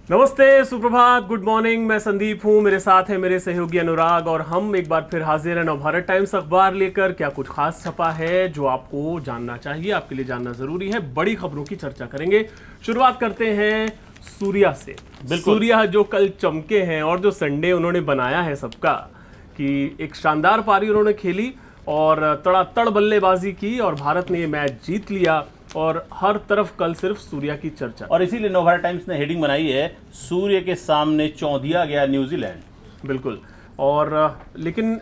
नमस्ते, सुप्रभात, good morning. मैं संदीप हूं, मेरे साथ है मेरे सहयोगी अनुराग और हम एक बार फिर हाजिर हैं नवभारत टाइम्स अखबार लेकर। क्या कुछ खास छपा है जो आपको जानना चाहिए, आपके लिए जानना जरूरी है। बड़ी खबरों की चर्चा करेंगे। शुरुआत करते हैं सूर्या से। सूर्या जो कल चमके हैं और जो संडे उन्होंने बनाया है सबका, कि एक शानदार पारी उन्होंने खेली और तड़ातड़ बल्लेबाजी की और भारत ने ये मैच जीत लिया और हर तरफ कल सिर्फ सूर्या की चर्चा। और इसीलिए नवभारत टाइम्स ने हेडिंग बनाई है, सूर्य के सामने चौंधिया गया न्यूजीलैंड। बिल्कुल। और लेकिन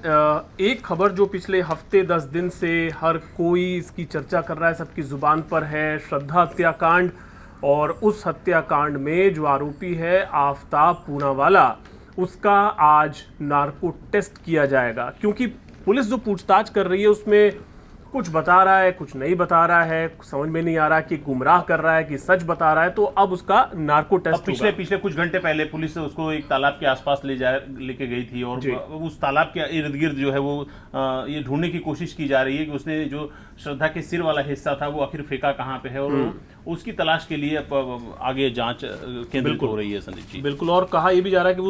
एक खबर जो पिछले हफ्ते 10 दिन से हर कोई इसकी चर्चा कर रहा है, सबकी जुबान पर है, श्रद्धा हत्याकांड। और उस हत्याकांड में जो आरोपी है आफताब पूनावाला, उसका आज नार्को टेस्ट किया जाएगा, क्योंकि पुलिस जो पूछताछ कर रही है उसमें कुछ बता रहा है, कुछ नहीं बता रहा है, समझ में नहीं आ रहा कि गुमराह कर रहा है कि सच बता रहा है। तो अब उसका नार्को टेस्ट पिछले कुछ घंटे पहले पुलिस उसको एक तालाब के आसपास लेके गई थी और उस तालाब के इर्द गिर्द जो है वो ये ढूंढने की कोशिश की जा रही है कि उसने जो श्रद्धा के सिर वाला हिस्सा था वो आखिर फेंका कहाँ पे है, और उसकी तलाश के लिए आगे जांच केंद्रित हो रही है। संदीप जी, बिल्कुल। और कहा यह भी जा रहा है कि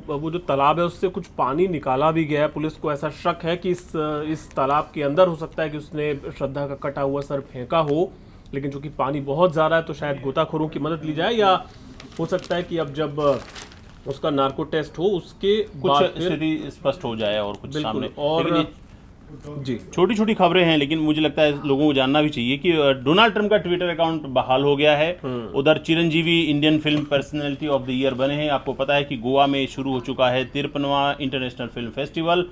वो जो तालाब है उससे कुछ पानी निकाला भी गया है। पुलिस को ऐसा शक है कि इस तालाब के अंदर हो सकता है कि उसने श्रद्धा का कटा हुआ सर फेंका हो, लेकिन चूंकि पानी बहुत ज्यादा है तो शायद गोताखोरों की मदद ली जाए, या हो सकता है कि अब जब उसका नार्को टेस्ट हो उसके कुछ स्थिति स्पष्ट हो जाए और कुछ सामने। और जी, छोटी छोटी खबरें हैं, लेकिन मुझे लगता है लोगों को जानना भी चाहिए कि डोनाल्ड ट्रंप का ट्विटर अकाउंट बहाल हो गया है। उधर Chiranjeevi Indian film personality of the year बने हैं। आपको पता है कि गोवा में शुरू हो चुका है 53वां इंटरनेशनल फिल्म फेस्टिवल।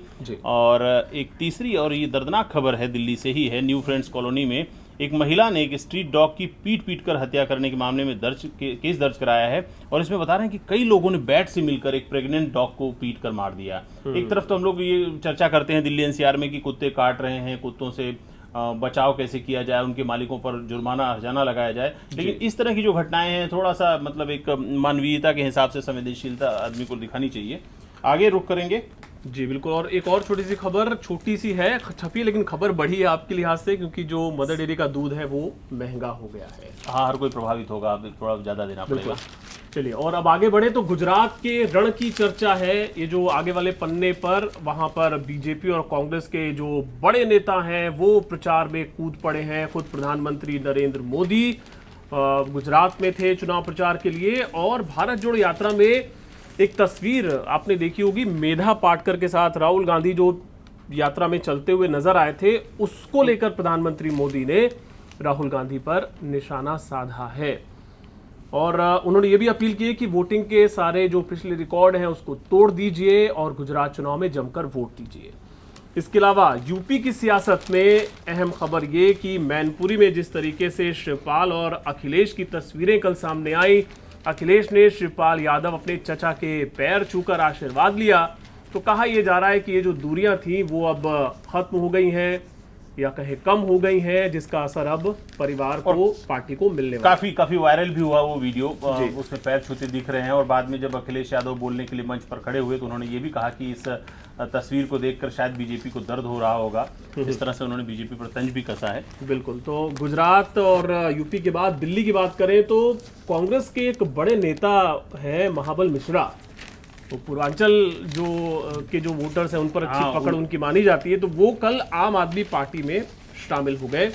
और एक तीसरी और ये दर्दनाक खबर है, दिल्ली से ही है। न्यू फ्रेंड्स कॉलोनी में एक महिला ने एक स्ट्रीट डॉग की पीट कर हत्या करने के मामले में केस दर्ज कराया है, और इसमें बता रहे हैं कि कई लोगों ने बैट से मिलकर एक प्रेग्नेंट डॉग को पीट कर मार दिया। एक तरफ तो हम लोग ये चर्चा करते हैं दिल्ली एनसीआर में कि कुत्ते काट रहे हैं, कुत्तों से बचाव कैसे किया जाए, उनके मालिकों पर जुर्माना हर्जाना लगाया जाए, लेकिन इस तरह की जो घटनाएं हैं थोड़ा सा मतलब एक मानवीयता के हिसाब से संवेदनशीलता आदमी को दिखानी चाहिए। आगे रुख करेंगे। जी बिल्कुल। और एक और छोटी सी खबर, छोटी सी है, छपी लेकिन खबर बड़ी है आपके लिहाज से, क्योंकि जो मदर डेयरी का दूध है वो महंगा हो गया है। हाँ, हर कोई प्रभावित होगा, थोड़ा ज्यादा देना पड़ेगा। चलिए और अब आगे बढ़े तो गुजरात के रण की चर्चा है। ये जो आगे वाले पन्ने पर, वहां पर बीजेपी और कांग्रेस के जो बड़े नेता हैं वो प्रचार में कूद पड़े हैं। खुद प्रधानमंत्री नरेंद्र मोदी गुजरात में थे चुनाव प्रचार के लिए, और भारत जोड़ो यात्रा में एक तस्वीर आपने देखी होगी, मेधा पाटकर के साथ राहुल गांधी जो यात्रा में चलते हुए नजर आए थे, उसको लेकर प्रधानमंत्री मोदी ने राहुल गांधी पर निशाना साधा है। और उन्होंने ये भी अपील की कि वोटिंग के सारे जो पिछले रिकॉर्ड हैं उसको तोड़ दीजिए और गुजरात चुनाव में जमकर वोट दीजिए। इसके अलावा यूपी की सियासत में अहम खबर ये कि मैनपुरी में जिस तरीके से शिवपाल और अखिलेश की तस्वीरें कल सामने आई, अखिलेश ने शिवपाल यादव अपने चचा के पैर छूकर आशीर्वाद लिया, तो कहा यह जा रहा है कि ये जो दूरियां थी वो अब खत्म हो गई हैं या कहीं कम हो गई हैं, जिसका असर अब परिवार को, पार्टी को मिलने वाला। काफी वायरल भी हुआ वो वीडियो, उसमें पैर छूते दिख रहे हैं। और बाद में जब अखिलेश यादव बोलने के लिए मंच पर खड़े हुए तो उन्होंने ये भी कहा कि इस तस्वीर को देखकर शायद बीजेपी को दर्द हो रहा होगा। इस तरह से उन्होंने बीजेपी पर तंज भी कसा है। बिल्कुल। तो गुजरात और यूपी के बाद दिल्ली की बात करें तो कांग्रेस के एक बड़े नेता है महाबल मिश्रा, तो पूर्वांचल जो वोटर्स हैं उन पर अच्छी पकड़ उनकी मानी जाती है, तो वो कल आम आदमी पार्टी में शामिल हो गए।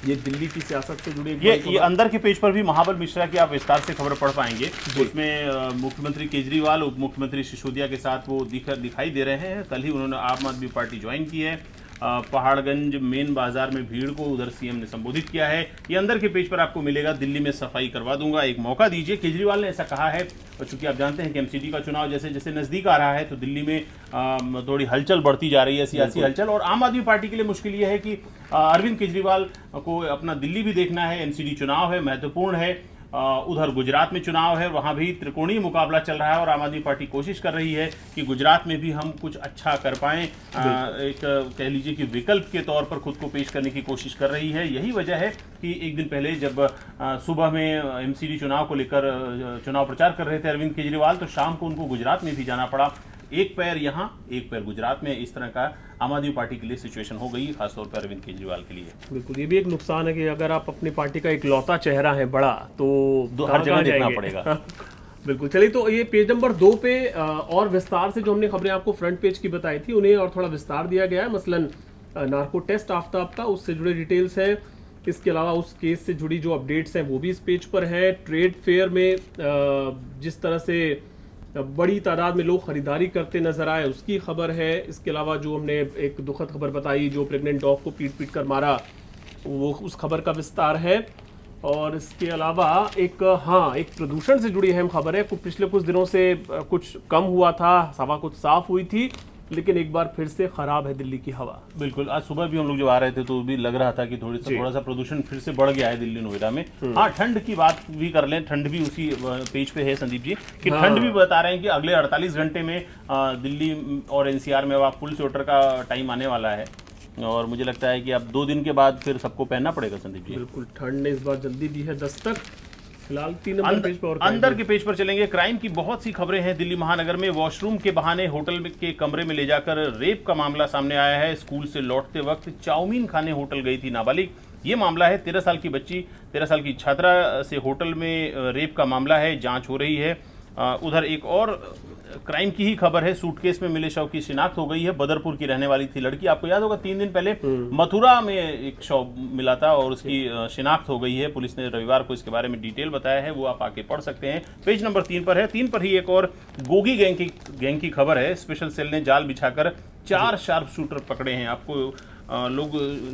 ये दिल्ली की सियासत से जुड़ी ये अंदर के पेज पर भी महाबल मिश्रा की आप विस्तार से खबर पढ़ पाएंगे। उसमें मुख्यमंत्री केजरीवाल, उप मुख्यमंत्री सिसोदिया के साथ वो दिखाई दे रहे हैं। कल ही उन्होंने आम आदमी पार्टी ज्वाइन की है। पहाड़गंज मेन बाजार में भीड़ को उधर सीएम ने संबोधित किया है। ये अंदर के पेज पर आपको मिलेगा। दिल्ली में सफाई करवा दूंगा, एक मौका दीजिए, केजरीवाल ने ऐसा कहा है। और चूंकि आप जानते हैं कि एमसीडी का चुनाव जैसे जैसे नजदीक आ रहा है तो दिल्ली में थोड़ी हलचल बढ़ती जा रही है, सियासी हलचल। और आम आदमी पार्टी के लिए मुश्किल ये है कि अरविंद केजरीवाल को अपना दिल्ली भी देखना है, एमसीडी चुनाव है, महत्वपूर्ण है। उधर गुजरात में चुनाव है, वहां भी त्रिकोणीय मुकाबला चल रहा है और आम आदमी पार्टी कोशिश कर रही है कि गुजरात में भी हम कुछ अच्छा कर पाएं। एक कह लीजिए कि विकल्प के तौर पर खुद को पेश करने की कोशिश कर रही है। यही वजह है कि एक दिन पहले जब सुबह में एमसीडी चुनाव को लेकर चुनाव प्रचार कर रहे थे अरविंद केजरीवाल, तो शाम को उनको गुजरात में भी जाना पड़ा। एक पैर यहाँ एक पैर गुजरात में, इस तरह का आम आदमी पार्टी के लिए सिचुएशन हो गई, खासतौर पर अरविंद केजरीवाल के लिए। बिल्कुल, ये भी एक नुकसान है कि अगर आप अपनी पार्टी का एक लौता चेहरा है बड़ा, तो हर जगह देखना पड़ेगा। बिल्कुल। चलिए, तो ये पेज नंबर 2 पे और विस्तार से जो हमने खबरें आपको फ्रंट पेज की बताई थी उन्हें और थोड़ा विस्तार दिया गया है। मसलन नार्को टेस्ट आफ्ताब का, उससे जुड़े डिटेल्स हैं। इसके अलावा उस केस से जुड़ी जो अपडेट्स हैं वो भी इस पेज पर है। ट्रेड फेयर में जिस तरह से बड़ी तादाद में लोग खरीदारी करते नजर आए उसकी खबर है। इसके अलावा जो हमने एक दुखद खबर बताई, जो प्रेग्नेंट डॉग को पीट पीट कर मारा, वो उस खबर का विस्तार है। और इसके अलावा एक प्रदूषण से जुड़ी अहम खबर है। पिछले कुछ दिनों से कुछ कम हुआ था, हवा कुछ साफ हुई थी, लेकिन एक बार फिर से खराब है दिल्ली की हवा। बिल्कुल, आज सुबह भी हम लोग जब आ रहे थे तो भी लग रहा था कि थोड़ा सा प्रदूषण फिर से बढ़ गया है दिल्ली नोएडा में। हाँ, ठंड की बात भी कर लें, ठंड भी उसी पेज पे है संदीप जी कि ठंड भी बता रहे हैं कि अगले 48 घंटे में दिल्ली और एनसीआर में अब फुल स्वेटर का टाइम आने वाला है। और मुझे लगता है कि अब 2 दिन के बाद फिर सबको पहनना पड़ेगा संदीप जी। बिल्कुल, ठंड ने इस बार जल्दी दी है दस्तक। फिलहाल 3 नंबर पेज पर और अंदर के पेज पर चलेंगे। क्राइम की बहुत सी खबरें हैं। दिल्ली महानगर में वॉशरूम के बहाने होटल के कमरे में ले जाकर रेप का मामला सामने आया है। स्कूल से लौटते वक्त चाउमीन खाने होटल गई थी नाबालिग। ये मामला है 13 साल की बच्ची, 13 साल की छात्रा से होटल में रेप का मामला है, जांच हो रही है। उधर एक और क्राइम की ही खबर है। सूटकेस में मिले शव की शिनाख्त हो गई है। बदरपुर की रहने वाली थी लड़की। आपको याद होगा 3 दिन पहले मथुरा में एक शव मिला था और उसकी शिनाख्त हो गई है। पुलिस ने रविवार को इसके बारे में डिटेल बताया है, वो आप आके पढ़ सकते हैं। पेज नंबर 3 पर है। 3 पर ही एक और गोगी गैंग की खबर है। स्पेशल सेल ने जाल बिछाकर 4 शार्प शूटर पकड़े हैं। आपको लोग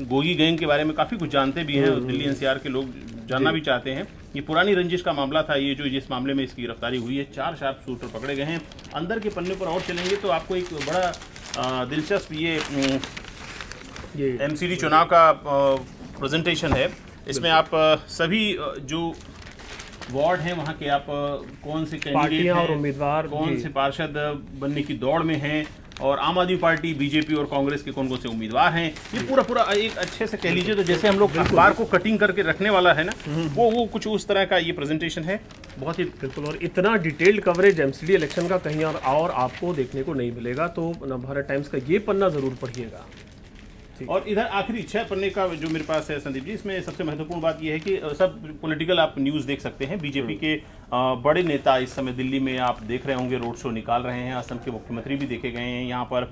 गोगी गैंग के बारे में काफी कुछ जानते भी हैं, दिल्ली एनसीआर के लोग जानना भी चाहते हैं। ये पुरानी रंजिश का मामला था, ये जो जिस मामले में इसकी गिरफ्तारी हुई है। 4 शार्प शूटर पकड़े गए हैं। अंदर के पन्ने पर और चलेंगे तो आपको एक बड़ा दिलचस्प ये एमसीडी चुनाव का प्रेजेंटेशन है। इसमें आप सभी जो वार्ड हैं वहाँ के आप कौन से कैंडिडेट हैं और उम्मीदवार, कौन से पार्षद बनने की दौड़ में हैं, और आम आदमी पार्टी, बीजेपी और कांग्रेस के कौन कौन से उम्मीदवार हैं, ये पूरा एक अच्छे से कह लीजिए तो जैसे हम लोग अखबार को कटिंग करके रखने वाला है ना, वो कुछ उस तरह का ये प्रेजेंटेशन है। बहुत ही बिल्कुल, और इतना डिटेल्ड कवरेज एमसीडी इलेक्शन का कहीं और आपको देखने को नहीं मिलेगा। तो नवभारत टाइम्स का ये पन्ना जरूर पढ़िएगा। और इधर आखिरी 6 पन्ने का जो मेरे पास है संदीप जी, इसमें सबसे महत्वपूर्ण बात यह है कि सब पॉलिटिकल आप न्यूज़ देख सकते हैं। बीजेपी के बड़े नेता इस समय दिल्ली में आप देख रहे होंगे रोड शो निकाल रहे हैं। असम के मुख्यमंत्री भी देखे गए हैं यहाँ पर,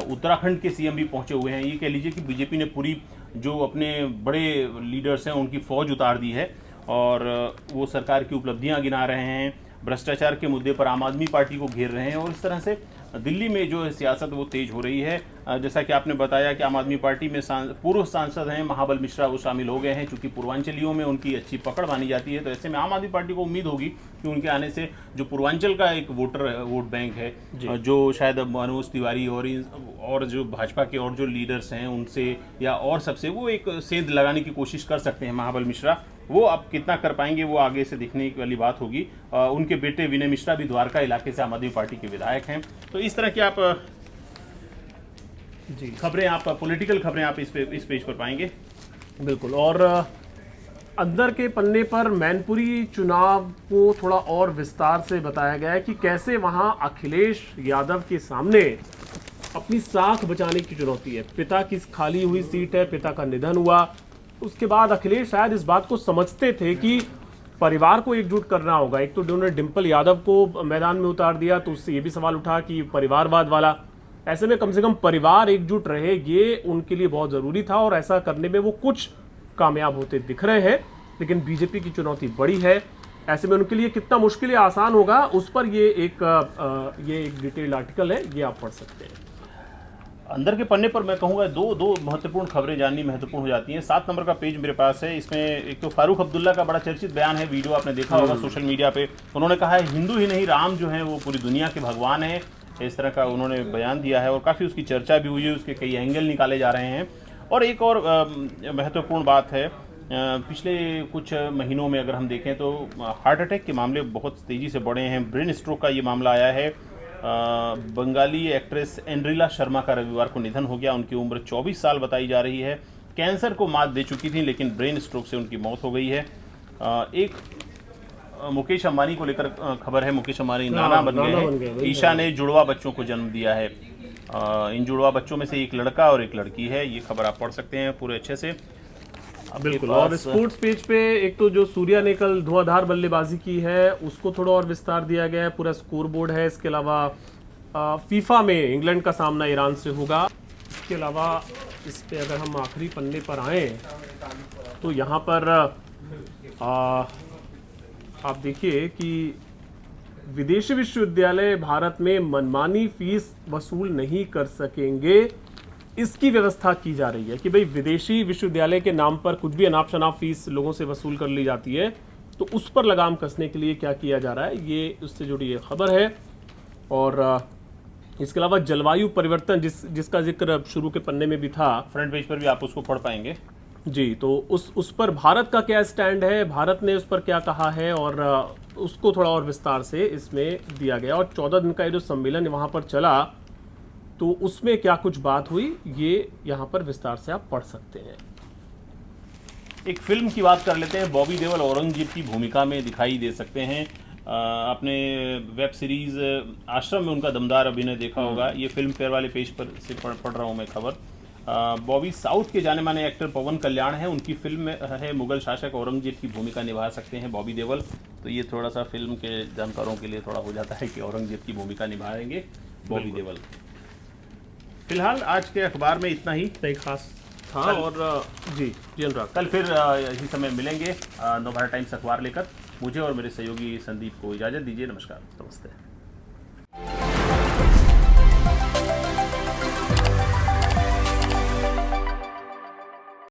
उत्तराखंड के सीएम भी पहुंचे हुए हैं। ये कह लीजिए कि बीजेपी ने पूरी जो अपने बड़े लीडर्स हैं उनकी फौज उतार दी है और वो सरकार की उपलब्धियां गिना रहे हैं। भ्रष्टाचार के मुद्दे पर आम आदमी पार्टी को घेर रहे हैं और इस तरह से दिल्ली में जो सियासत वो तेज हो रही है। जैसा कि आपने बताया कि आम आदमी पार्टी में पूर्व सांसद हैं महाबल मिश्रा, वो शामिल हो गए हैं। चूंकि पूर्वांचलियों में उनकी अच्छी पकड़ मानी जाती है, तो ऐसे में आम आदमी पार्टी को उम्मीद होगी कि उनके आने से जो पूर्वांचल का एक वोट बैंक है, जो शायद मनोज तिवारी और जो भाजपा के और जो लीडर्स हैं उनसे या और सबसे वो एक सेंध लगाने की कोशिश कर सकते हैं महाबल मिश्रा। वो अब कितना कर पाएंगे वो आगे से देखने वाली बात होगी। उनके बेटे विनय मिश्रा भी द्वारका इलाके से आम आदमी पार्टी के विधायक हैं। तो इस तरह की आप खबरें, आप पॉलिटिकल खबरें आप इस पेज पर पाएंगे। बिल्कुल, और अंदर के पन्ने पर मैनपुरी चुनाव को थोड़ा और विस्तार से बताया गया है कि कैसे वहां अखिलेश यादव के सामने अपनी साख बचाने की चुनौती है। पिता की खाली हुई सीट है, पिता का निधन हुआ, उसके बाद अखिलेश शायद इस बात को समझते थे कि परिवार को एकजुट करना होगा। एक तो उन्होंने डिम्पल यादव को मैदान में उतार दिया, तो उससे ये भी सवाल उठा कि परिवारवाद वाला, ऐसे में कम से कम परिवार एकजुट रहे, ये उनके लिए बहुत ज़रूरी था और ऐसा करने में वो कुछ कामयाब होते दिख रहे हैं। लेकिन बीजेपी की चुनौती बड़ी है, ऐसे में उनके लिए कितना मुश्किल या आसान होगा उस पर ये एक डिटेल्ड आर्टिकल है, ये आप पढ़ सकते हैं। अंदर के पन्ने पर मैं कहूँगा दो महत्वपूर्ण खबरें जाननी महत्वपूर्ण हो जाती हैं। 7 नंबर का पेज मेरे पास है। इसमें एक तो फारूक अब्दुल्ला का बड़ा चर्चित बयान है, वीडियो आपने देखा होगा सोशल मीडिया पे। उन्होंने कहा है हिंदू ही नहीं, राम जो है वो पूरी दुनिया के भगवान है, इस तरह का उन्होंने बयान दिया है और काफ़ी उसकी चर्चा भी हुई है, उसके कई एंगल निकाले जा रहे हैं। और एक और महत्वपूर्ण बात है, पिछले कुछ महीनों में अगर हम देखें तो हार्ट अटैक के मामले बहुत तेज़ी से बढ़े हैं। ब्रेन स्ट्रोक का ये मामला आया है। बंगाली एक्ट्रेस एंड्रिला शर्मा का रविवार को निधन हो गया। उनकी उम्र 24 साल बताई जा रही है। कैंसर को मात दे चुकी थी लेकिन ब्रेन स्ट्रोक से उनकी मौत हो गई है। एक मुकेश अंबानी को लेकर खबर है। मुकेश अंबानी नाना बन गए हैं। ईशा ने जुड़वा बच्चों को जन्म दिया है। इन जुड़वा बच्चों में से एक लड़का और एक लड़की है। ये खबर आप पढ़ सकते हैं पूरे अच्छे से। आपके बिल्कुल। और पास स्पोर्ट्स पेज पे एक तो जो सूर्या ने कल धुआंधार बल्लेबाजी की है उसको थोड़ा और विस्तार दिया गया है, पूरा स्कोर बोर्ड है। इसके अलावा फीफा में इंग्लैंड का सामना ईरान से होगा। इसके अलावा इस पे अगर हम आखिरी पन्ने पर आए तो यहाँ पर आप देखिए कि विदेशी विश्वविद्यालय भारत में मनमानी फीस वसूल नहीं कर सकेंगे, इसकी व्यवस्था की जा रही है कि भाई विदेशी विश्वविद्यालय के नाम पर कुछ भी अनाप शनाप फीस लोगों से वसूल कर ली जाती है, तो उस पर लगाम कसने के लिए क्या किया जा रहा है, ये उससे जुड़ी ये खबर है। और इसके अलावा जलवायु परिवर्तन जिसका जिक्र शुरू के पन्ने में भी था, फ्रंट पेज पर भी आप उसको पढ़ पाएंगे जी। तो उस पर भारत का क्या स्टैंड है, भारत ने उस पर क्या कहा है, और उसको थोड़ा और विस्तार से इसमें दिया गया। और 14 दिन का ये जो सम्मेलन वहाँ पर चला तो उसमें क्या कुछ बात हुई, ये यहाँ पर विस्तार से आप पढ़ सकते हैं। एक फिल्म की बात कर लेते हैं। बॉबी देओल औरंगजेब की भूमिका में दिखाई दे सकते हैं। आपने वेब सीरीज आश्रम में उनका दमदार अभिनय देखा होगा। ये फिल्म फेयर वाले पेज पर से पढ़ रहा हूँ मैं खबर। बॉबी साउथ के जाने माने एक्टर पवन कल्याण है, उनकी फिल्म में है मुगल शासक औरंगजेब की भूमिका निभा सकते हैं बॉबी देओल। तो ये थोड़ा सा फिल्म के जानकारों के लिए थोड़ा हो जाता है कि औरंगजेब की भूमिका निभाएंगे बॉबी देओल। फिलहाल आज के अखबार में इतना ही, नहीं खास था। और जी अनुराग, कल फिर इसी समय मिलेंगे नवभारत टाइम्स अखबार लेकर। मुझे और मेरे सहयोगी संदीप को इजाज़त दीजिए। नमस्कार। नमस्ते।